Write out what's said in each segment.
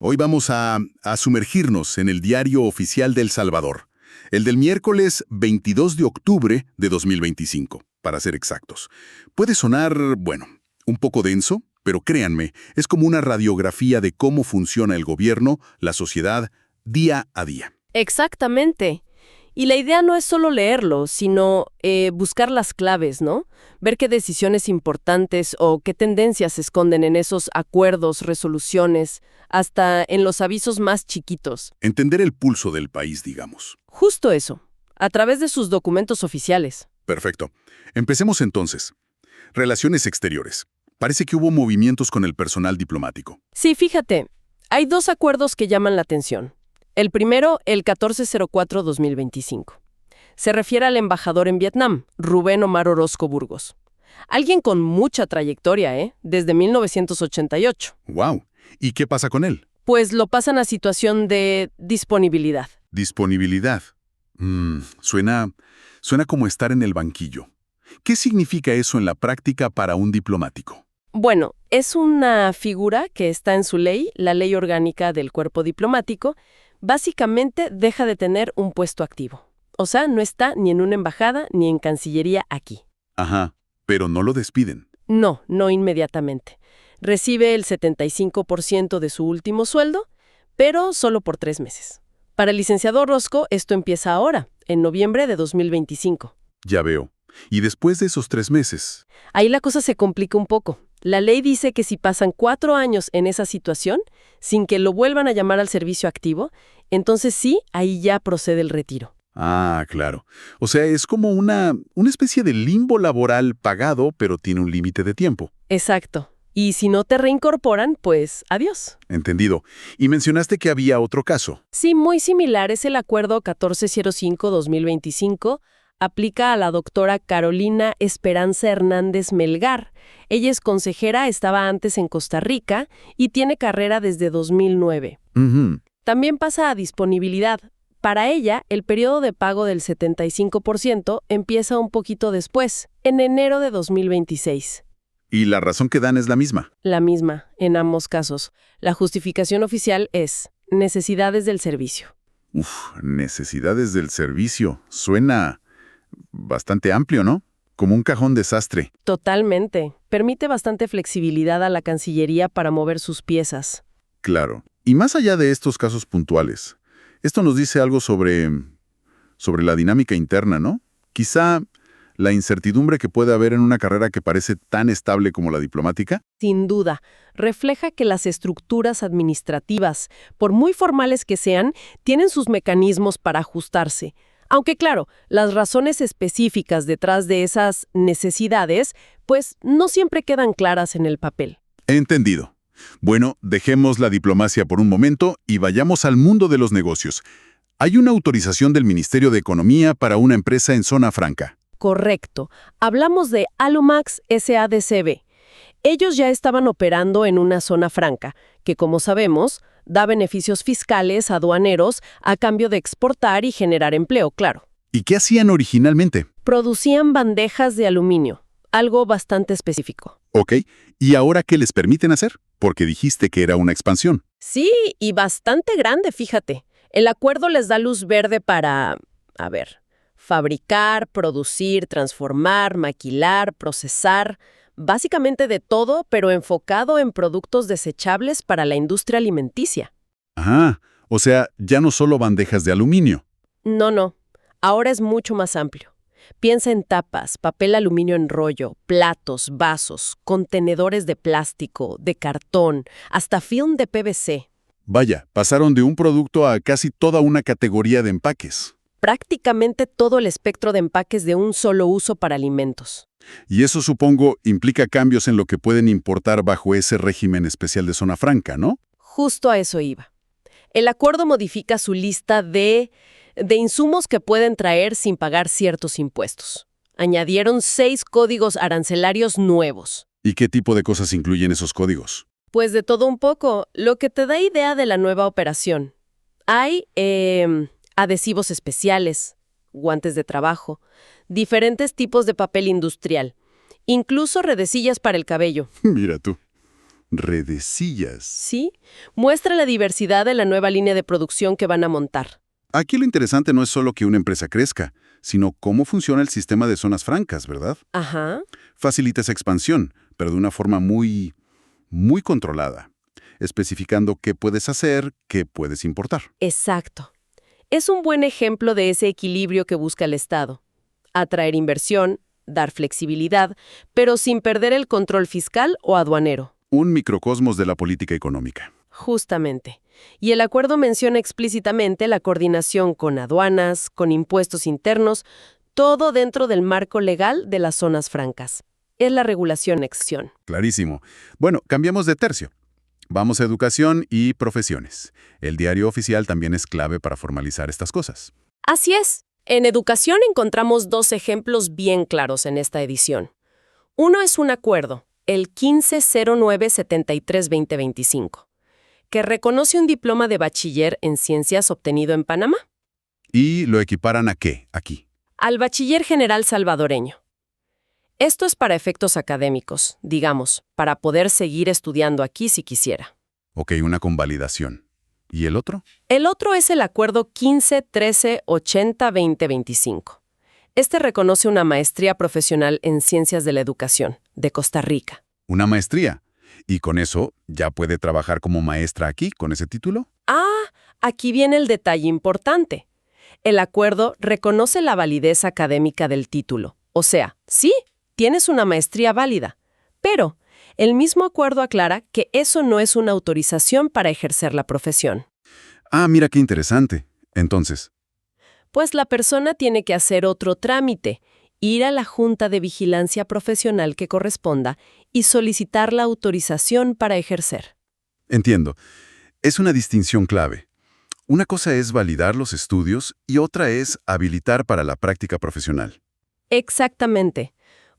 Hoy vamos a sumergirnos en el diario oficial de El Salvador, el del miércoles 22 de octubre de 2025, para ser exactos. Puede sonar, bueno, un poco denso, pero créanme, es como una radiografía de cómo funciona el gobierno, la sociedad, día a día. Exactamente. Y la idea no es solo leerlo, sino buscar las claves, ¿no? Ver qué decisiones importantes o qué tendencias se esconden en esos acuerdos, resoluciones, hasta en los avisos más chiquitos. Entender el pulso del país, digamos. Justo eso, a través de sus documentos oficiales. Perfecto. Empecemos entonces. Relaciones exteriores. Parece que hubo movimientos con el personal diplomático. Sí, fíjate, hay dos acuerdos que llaman la atención. El primero, el 1404-2025. Se refiere al embajador en Vietnam, Rubén Omar Orozco Burgos. Alguien con mucha trayectoria, desde 1988. ¡Wow! ¿Y qué pasa con él? Pues lo pasan a situación de disponibilidad. Disponibilidad. Suena como estar en el banquillo. ¿Qué significa eso en la práctica para un diplomático? Bueno, es una figura que está en su ley, la Ley Orgánica del Cuerpo Diplomático. Básicamente deja de tener un puesto activo. O sea, no está ni en una embajada ni en Cancillería aquí. Ajá, pero no lo despiden. No, no inmediatamente. Recibe el 75% de su último sueldo, pero solo por 3 meses. Para el licenciado Orozco, esto empieza ahora, en noviembre de 2025. Ya veo. Y después de esos 3 meses. Ahí la cosa se complica un poco. La ley dice que si pasan 4 años en esa situación, sin que lo vuelvan a llamar al servicio activo, entonces sí, ahí ya procede el retiro. Ah, claro. O sea, es como una especie de limbo laboral pagado, pero tiene un límite de tiempo. Exacto. Y si no te reincorporan, pues adiós. Entendido. Y mencionaste que había otro caso. Sí, muy similar es el acuerdo 1405-2025. Aplica a la doctora Carolina Esperanza Hernández Melgar. Ella es consejera, estaba antes en Costa Rica y tiene carrera desde 2009. También pasa a disponibilidad. Para ella, el periodo de pago del 75% empieza un poquito después, en enero de 2026. Y la razón que dan es la misma. La misma, en ambos casos. La justificación oficial es necesidades del servicio. Necesidades del servicio. Suena bastante amplio, ¿no? Como un cajón desastre. Totalmente. Permite bastante flexibilidad a la Cancillería para mover sus piezas. Claro. Y más allá de estos casos puntuales, esto nos dice algo sobre la dinámica interna, ¿no? Quizá la incertidumbre que puede haber en una carrera que parece tan estable como la diplomática. Sin duda, refleja que las estructuras administrativas, por muy formales que sean, tienen sus mecanismos para ajustarse. Aunque claro, las razones específicas detrás de esas necesidades, pues no siempre quedan claras en el papel. Entendido. Bueno, dejemos la diplomacia por un momento y vayamos al mundo de los negocios. Hay una autorización del Ministerio de Economía para una empresa en zona franca. Correcto. Hablamos de Alumax SADCB. Ellos ya estaban operando en una zona franca, que como sabemos, da beneficios fiscales aduaneros a cambio de exportar y generar empleo, claro. ¿Y qué hacían originalmente? Producían bandejas de aluminio, algo bastante específico. Ok, ¿y ahora qué les permiten hacer? Porque dijiste que era una expansión. Sí, y bastante grande, fíjate. El acuerdo les da luz verde para, fabricar, producir, transformar, maquilar, procesar, básicamente de todo, pero enfocado en productos desechables para la industria alimenticia. Ajá, o sea, ya no solo bandejas de aluminio. No, ahora es mucho más amplio. Piensa en tapas, papel aluminio en rollo, platos, vasos, contenedores de plástico, de cartón, hasta film de PVC. Vaya, pasaron de un producto a casi toda una categoría de empaques. Prácticamente todo el espectro de empaques de un solo uso para alimentos. Y eso, supongo, implica cambios en lo que pueden importar bajo ese régimen especial de zona franca, ¿no? Justo a eso iba. El acuerdo modifica su lista de insumos que pueden traer sin pagar ciertos impuestos. Añadieron 6 códigos arancelarios nuevos. ¿Y qué tipo de cosas incluyen esos códigos? Pues de todo un poco, lo que te da idea de la nueva operación. Hay adhesivos especiales, guantes de trabajo, diferentes tipos de papel industrial, incluso redecillas para el cabello. Mira tú. Redecillas. Sí, muestra la diversidad de la nueva línea de producción que van a montar. Aquí lo interesante no es solo que una empresa crezca, sino cómo funciona el sistema de zonas francas, ¿verdad? Ajá. Facilita esa expansión, pero de una forma muy controlada, especificando qué puedes hacer, qué puedes importar. Exacto. Es un buen ejemplo de ese equilibrio que busca el Estado. Atraer inversión, dar flexibilidad, pero sin perder el control fiscal o aduanero. Un microcosmos de la política económica. Justamente. Y el acuerdo menciona explícitamente la coordinación con aduanas, con impuestos internos, todo dentro del marco legal de las zonas francas. Es la regulación excepción. Clarísimo. Bueno, cambiamos de tercio. Vamos a educación y profesiones. El diario oficial también es clave para formalizar estas cosas. Así es. En educación encontramos dos ejemplos bien claros en esta edición. Uno es un acuerdo, el 150973-2025, que reconoce un diploma de bachiller en ciencias obtenido en Panamá ¿Y lo equiparan a qué aquí? al bachiller general salvadoreño. Esto es para efectos académicos, digamos, para poder seguir estudiando aquí si quisiera. Ok, una convalidación. ¿Y el otro? El otro es el acuerdo 151380-2025. Este reconoce una maestría profesional en ciencias de la educación, de Costa Rica. Una maestría. ¿Y con eso ya puede trabajar como maestra aquí, con ese título? Ah, aquí viene el detalle importante. El acuerdo reconoce la validez académica del título. O sea, sí, tienes una maestría válida, pero el mismo acuerdo aclara que eso no es una autorización para ejercer la profesión. Ah, mira qué interesante. Entonces, Pues la persona tiene que hacer otro trámite, ir a la Junta de Vigilancia Profesional que corresponda y solicitar la autorización para ejercer. entiendo. Es una distinción clave. Una cosa es validar los estudios y otra es habilitar para la práctica profesional. Exactamente.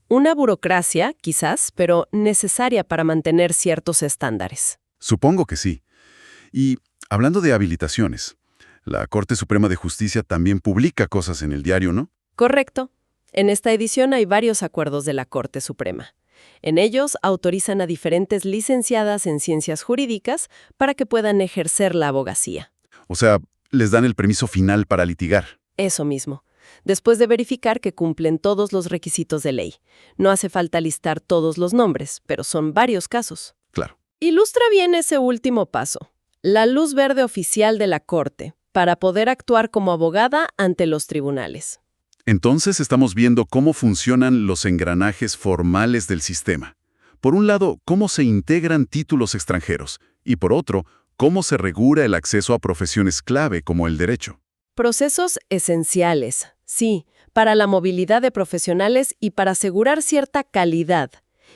Una burocracia, quizás, pero necesaria para mantener ciertos estándares. Supongo que sí. Y hablando de habilitaciones, la Corte Suprema de Justicia también publica cosas en el diario, ¿no? Correcto. En esta edición hay varios acuerdos de la Corte Suprema. En ellos autorizan a diferentes licenciadas en ciencias jurídicas para que puedan ejercer la abogacía. O sea, les dan el permiso final para litigar. Eso mismo. Después de verificar que cumplen todos los requisitos de ley. No hace falta listar todos los nombres, pero son varios casos. Claro. Ilustra bien ese último paso. La luz verde oficial de la Corte para poder actuar como abogada ante los tribunales. Entonces estamos viendo cómo funcionan los engranajes formales del sistema. Por un lado, cómo se integran títulos extranjeros y por otro, cómo se regula el acceso a profesiones clave como el derecho. Procesos esenciales, sí, para la movilidad de profesionales y para asegurar cierta calidad.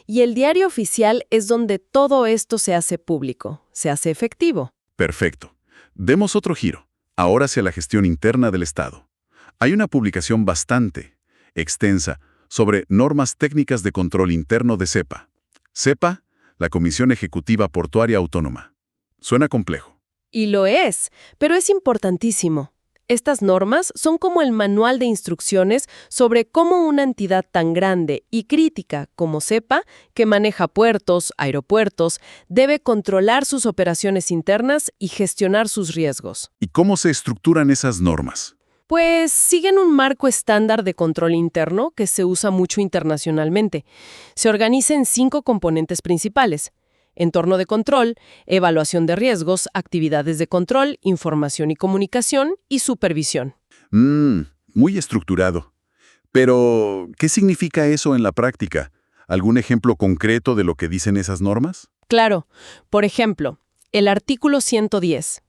Y el diario oficial es donde todo esto se hace público, se hace efectivo. Perfecto. Demos otro giro, ahora hacia la gestión interna del Estado. Hay una publicación bastante extensa sobre normas técnicas de control interno de CEPA. CEPA, la Comisión Ejecutiva Portuaria Autónoma. Suena complejo. Y lo es, pero es importantísimo. Estas normas son como el manual de instrucciones sobre cómo una entidad tan grande y crítica como CEPA, que maneja puertos, aeropuertos, debe controlar sus operaciones internas y gestionar sus riesgos. ¿Y cómo se estructuran esas normas? Pues siguen un marco estándar de control interno que se usa mucho internacionalmente. Se organiza en 5 componentes principales: entorno de control, evaluación de riesgos, actividades de control, información y comunicación y supervisión. Muy estructurado. Pero, ¿qué significa eso en la práctica? ¿Algún ejemplo concreto de lo que dicen esas normas? Claro, por ejemplo, el artículo 110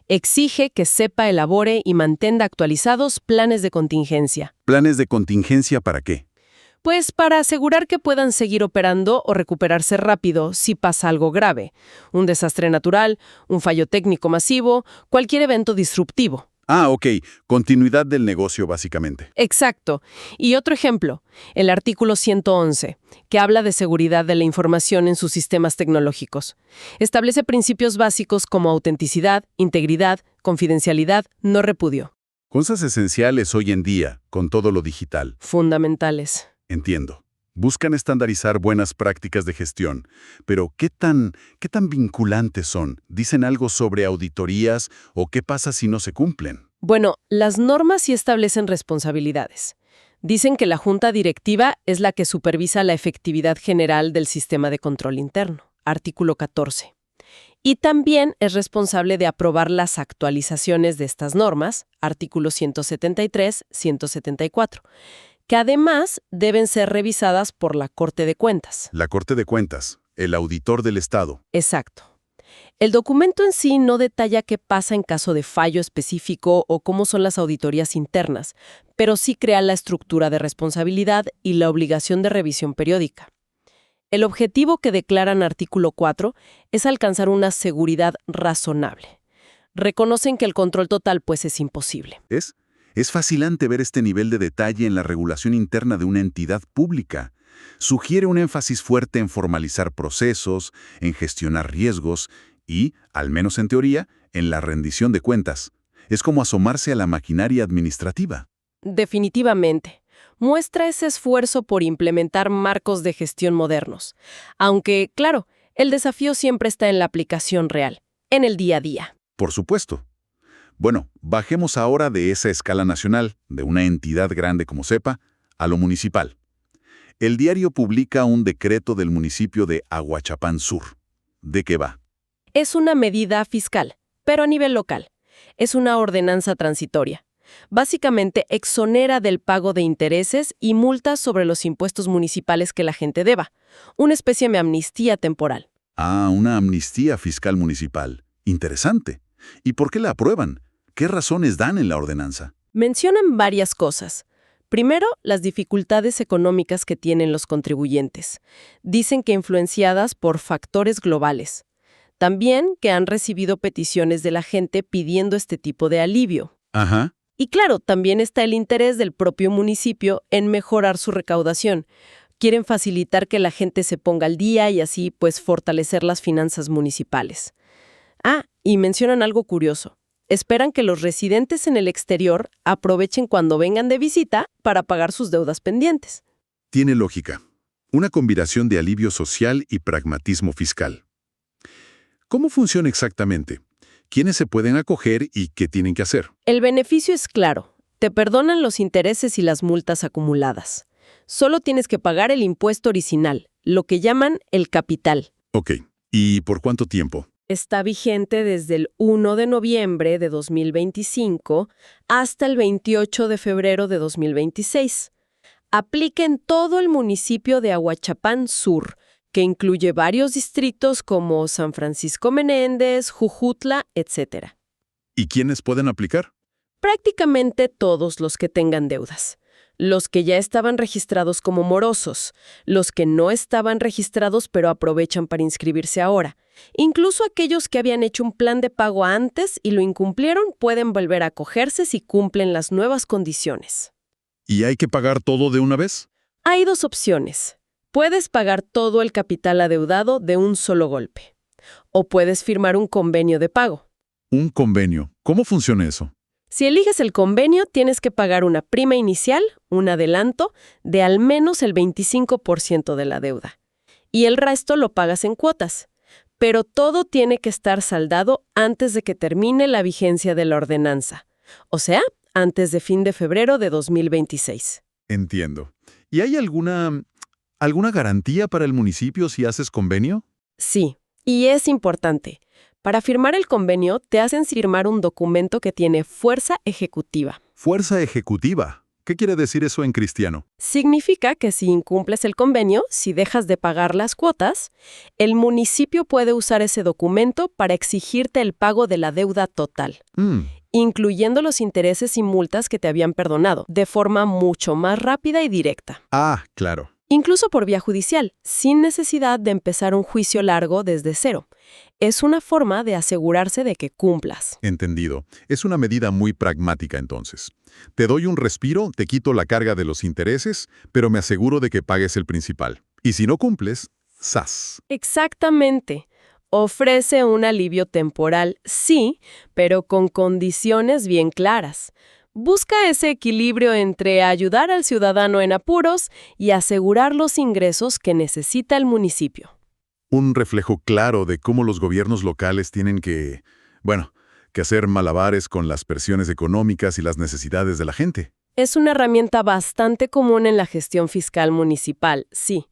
exige que CEPA elabore y mantenga actualizados planes de contingencia. ¿Planes de contingencia para qué? Pues para asegurar que puedan seguir operando o recuperarse rápido si pasa algo grave, un desastre natural, un fallo técnico masivo, cualquier evento disruptivo. Ah, ok. Continuidad del negocio, básicamente. Exacto. Y otro ejemplo, el artículo 111, que habla de seguridad de la información en sus sistemas tecnológicos. Establece principios básicos como autenticidad, integridad, confidencialidad, no repudio. Cosas esenciales hoy en día, con todo lo digital. Fundamentales. Entiendo. Buscan estandarizar buenas prácticas de gestión, pero ¿qué tan vinculantes son? ¿Dicen algo sobre auditorías o qué pasa si no se cumplen? Bueno, las normas sí establecen responsabilidades. Dicen que la junta directiva es la que supervisa la efectividad general del sistema de control interno, artículo 14. Y también es responsable de aprobar las actualizaciones de estas normas, artículos 173, 174, que además deben ser revisadas por la Corte de Cuentas. La Corte de Cuentas, el auditor del Estado. Exacto. El documento en sí no detalla qué pasa en caso de fallo específico o cómo son las auditorías internas, pero sí crea la estructura de responsabilidad y la obligación de revisión periódica. El objetivo que declaran artículo 4 es alcanzar una seguridad razonable. Reconocen que el control total pues es imposible. Es fascinante ver este nivel de detalle en la regulación interna de una entidad pública. Sugiere un énfasis fuerte en formalizar procesos, en gestionar riesgos y, al menos en teoría, en la rendición de cuentas. Es como asomarse a la maquinaria administrativa. Definitivamente. Muestra ese esfuerzo por implementar marcos de gestión modernos. Aunque, claro, el desafío siempre está en la aplicación real, en el día a día. Por supuesto. Bueno, bajemos ahora de esa escala nacional, de una entidad grande como CEPA, a lo municipal. El diario publica un decreto del municipio de Ahuachapán Sur. ¿De qué va? Es una medida fiscal, pero a nivel local. Es una ordenanza transitoria. Básicamente exonera del pago de intereses y multas sobre los impuestos municipales que la gente deba. Una especie de amnistía temporal. Ah, una amnistía fiscal municipal. Interesante. ¿Y por qué la aprueban? ¿Qué razones dan en la ordenanza? Mencionan varias cosas. Primero, las dificultades económicas que tienen los contribuyentes. Dicen que influenciadas por factores globales. También que han recibido peticiones de la gente pidiendo este tipo de alivio. Ajá. Y claro, también está el interés del propio municipio en mejorar su recaudación. Quieren facilitar que la gente se ponga al día y así, pues, fortalecer las finanzas municipales. Ah, y mencionan algo curioso. Esperan que los residentes en el exterior aprovechen cuando vengan de visita para pagar sus deudas pendientes. Tiene lógica. Una combinación de alivio social y pragmatismo fiscal. ¿Cómo funciona exactamente? ¿Quiénes se pueden acoger y qué tienen que hacer? El beneficio es claro. Te perdonan los intereses y las multas acumuladas. Solo tienes que pagar el impuesto original, lo que llaman el capital. Ok. ¿Y por cuánto tiempo? Está vigente desde el 1 de noviembre de 2025 hasta el 28 de febrero de 2026. Aplica en todo el municipio de Ahuachapán Sur, que incluye varios distritos como San Francisco Menéndez, Jujutla, etc. ¿Y quiénes pueden aplicar? Prácticamente todos los que tengan deudas. Los que ya estaban registrados como morosos, los que no estaban registrados pero aprovechan para inscribirse ahora. Incluso aquellos que habían hecho un plan de pago antes y lo incumplieron pueden volver a acogerse si cumplen las nuevas condiciones. ¿Y hay que pagar todo de una vez? Hay dos opciones. Puedes pagar todo el capital adeudado de un solo golpe. O puedes firmar un convenio de pago. Un convenio. ¿Cómo funciona eso? Si eliges el convenio, tienes que pagar una prima inicial, un adelanto, de al menos el 25% de la deuda. Y el resto lo pagas en cuotas. Pero todo tiene que estar saldado antes de que termine la vigencia de la ordenanza. O sea, antes de fin de febrero de 2026. Entiendo. ¿Y hay alguna garantía para el municipio si haces convenio? Sí, y es importante. Para firmar el convenio, te hacen firmar un documento que tiene fuerza ejecutiva. Fuerza ejecutiva. ¿Qué quiere decir eso en cristiano? Significa que si incumples el convenio, si dejas de pagar las cuotas, el municipio puede usar ese documento para exigirte el pago de la deuda total, incluyendo los intereses y multas que te habían perdonado, de forma mucho más rápida y directa. Ah, claro. Incluso por vía judicial, sin necesidad de empezar un juicio largo desde cero. Es una forma de asegurarse de que cumplas. Entendido. Es una medida muy pragmática entonces. Te doy un respiro, te quito la carga de los intereses, pero me aseguro de que pagues el principal. Y si no cumples, ¡zas! Exactamente. Ofrece un alivio temporal, sí, pero con condiciones bien claras. Busca ese equilibrio entre ayudar al ciudadano en apuros y asegurar los ingresos que necesita el municipio. Un reflejo claro de cómo los gobiernos locales tienen que hacer malabares con las presiones económicas y las necesidades de la gente. Es una herramienta bastante común en la gestión fiscal municipal, sí.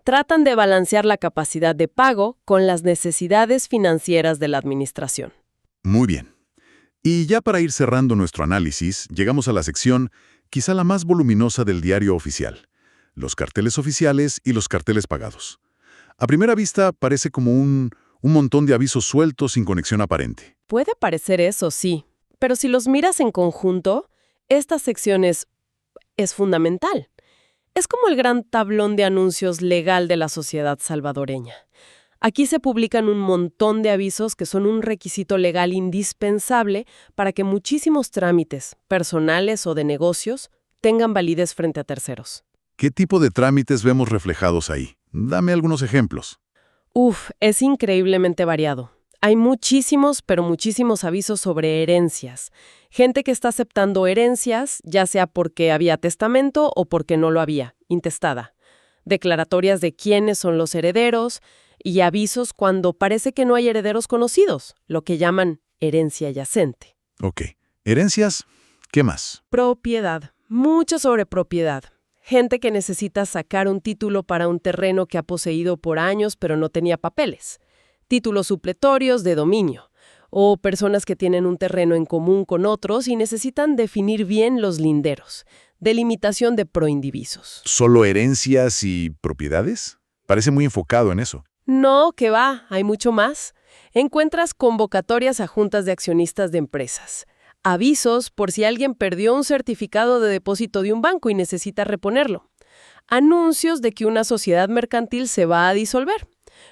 Tratan de balancear la capacidad de pago con las necesidades financieras de la administración. Muy bien. Y ya para ir cerrando nuestro análisis, llegamos a la sección quizá la más voluminosa del diario oficial: los carteles oficiales y los carteles pagados. A primera vista parece como un montón de avisos sueltos sin conexión aparente. Puede parecer eso, sí, pero si los miras en conjunto, esta sección es fundamental. Es como el gran tablón de anuncios legal de la sociedad salvadoreña. Aquí se publican un montón de avisos que son un requisito legal indispensable para que muchísimos trámites, personales o de negocios, tengan validez frente a terceros. ¿Qué tipo de trámites vemos reflejados ahí? Dame algunos ejemplos. Es increíblemente variado. Hay muchísimos, pero muchísimos avisos sobre herencias. Gente que está aceptando herencias, ya sea porque había testamento o porque no lo había, intestada. Declaratorias de quiénes son los herederos y avisos cuando parece que no hay herederos conocidos, lo que llaman herencia yacente. Ok. Herencias, ¿qué más? Propiedad. Mucho sobre propiedad. Gente que necesita sacar un título para un terreno que ha poseído por años pero no tenía papeles. Títulos supletorios de dominio. O personas que tienen un terreno en común con otros y necesitan definir bien los linderos. Delimitación de proindivisos. ¿Solo herencias y propiedades? Parece muy enfocado en eso. No, que va, hay mucho más. Encuentras convocatorias a juntas de accionistas de empresas. Avisos por si alguien perdió un certificado de depósito de un banco y necesita reponerlo. Anuncios de que una sociedad mercantil se va a disolver.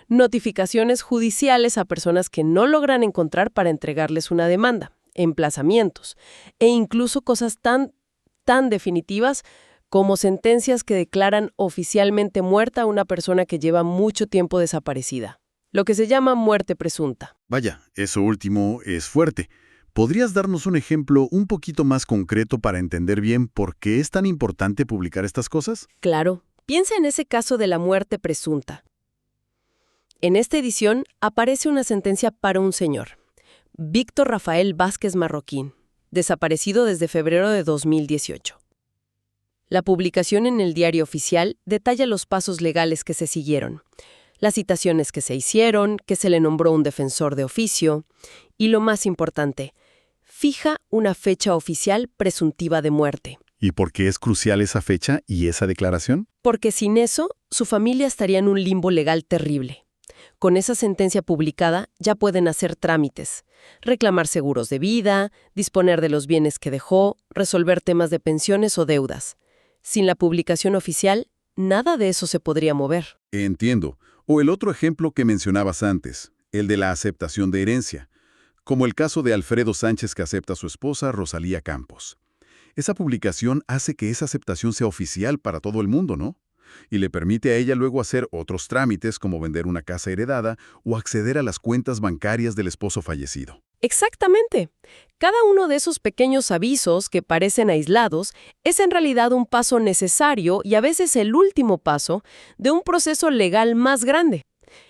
Notificaciones judiciales a personas que no logran encontrar para entregarles una demanda. Emplazamientos. E incluso cosas tan definitivas como sentencias que declaran oficialmente muerta a una persona que lleva mucho tiempo desaparecida. Lo que se llama muerte presunta. Vaya, eso último es fuerte. ¿Podrías darnos un ejemplo un poquito más concreto para entender bien por qué es tan importante publicar estas cosas? Claro. Piensa en ese caso de la muerte presunta. En esta edición aparece una sentencia para un señor, Víctor Rafael Vázquez Marroquín, desaparecido desde febrero de 2018. La publicación en el diario oficial detalla los pasos legales que se siguieron, las citaciones que se hicieron, que se le nombró un defensor de oficio y, lo más importante, fija una fecha oficial presuntiva de muerte. ¿Y por qué es crucial esa fecha y esa declaración? Porque sin eso, su familia estaría en un limbo legal terrible. Con esa sentencia publicada ya pueden hacer trámites, reclamar seguros de vida, disponer de los bienes que dejó, resolver temas de pensiones o deudas. Sin la publicación oficial, nada de eso se podría mover. Entiendo. O el otro ejemplo que mencionabas antes, el de la aceptación de herencia, como el caso de Alfredo Sánchez que acepta a su esposa Rosalía Campos. Esa publicación hace que esa aceptación sea oficial para todo el mundo, ¿no? Y le permite a ella luego hacer otros trámites como vender una casa heredada o acceder a las cuentas bancarias del esposo fallecido. Exactamente. Cada uno de esos pequeños avisos que parecen aislados es en realidad un paso necesario y a veces el último paso de un proceso legal más grande.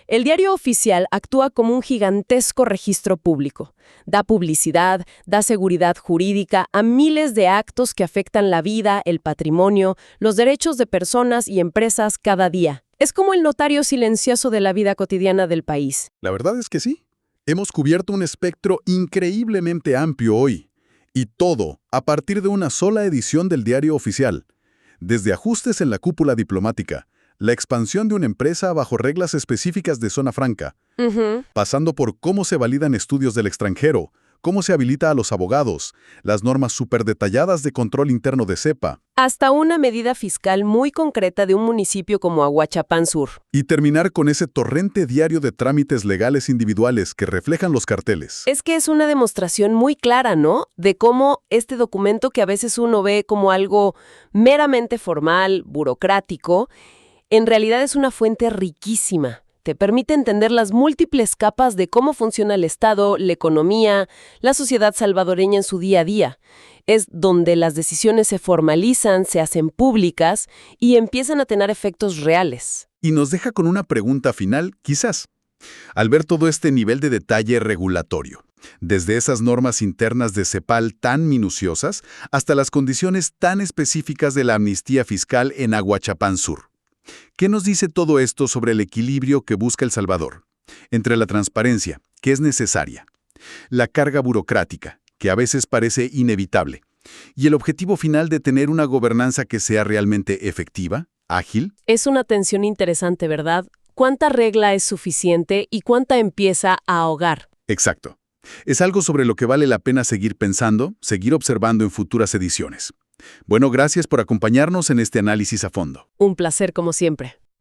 El diario oficial actúa como un gigantesco registro público. Da publicidad, da seguridad jurídica a miles de actos que afectan la vida, el patrimonio, los derechos de personas y empresas cada día. Es como el notario silencioso de la vida cotidiana del país. La verdad es que sí. Hemos cubierto un espectro increíblemente amplio hoy. Y todo a partir de una sola edición del diario oficial. Desde ajustes en la cúpula diplomática, la expansión de una empresa bajo reglas específicas de zona franca, pasando por cómo se validan estudios del extranjero, cómo se habilita a los abogados, las normas superdetalladas de control interno de CEPA. Hasta una medida fiscal muy concreta de un municipio como Ahuachapán Sur. Y terminar con ese torrente diario de trámites legales individuales que reflejan los carteles. Es que es una demostración muy clara, ¿no? De cómo este documento que a veces uno ve como algo meramente formal, burocrático, en realidad es una fuente riquísima Te permite entender las múltiples capas de cómo funciona el Estado, la economía, la sociedad salvadoreña en su día a día. Es donde las decisiones se formalizan, se hacen públicas y empiezan a tener efectos reales. Y nos deja con una pregunta final, quizás. Al ver todo este nivel de detalle regulatorio, desde esas normas internas de CEPAL tan minuciosas hasta las condiciones tan específicas de la amnistía fiscal en Aguachapán Sur, ¿qué nos dice todo esto sobre el equilibrio que busca El Salvador? Entre la transparencia, que es necesaria, la carga burocrática, que a veces parece inevitable, y el objetivo final de tener una gobernanza que sea realmente efectiva, ágil. Es una tensión interesante, ¿verdad? ¿Cuánta regla es suficiente y cuánta empieza a ahogar? Exacto. Es algo sobre lo que vale la pena seguir pensando, seguir observando en futuras ediciones. Bueno, gracias por acompañarnos en este análisis a fondo. Un placer como siempre.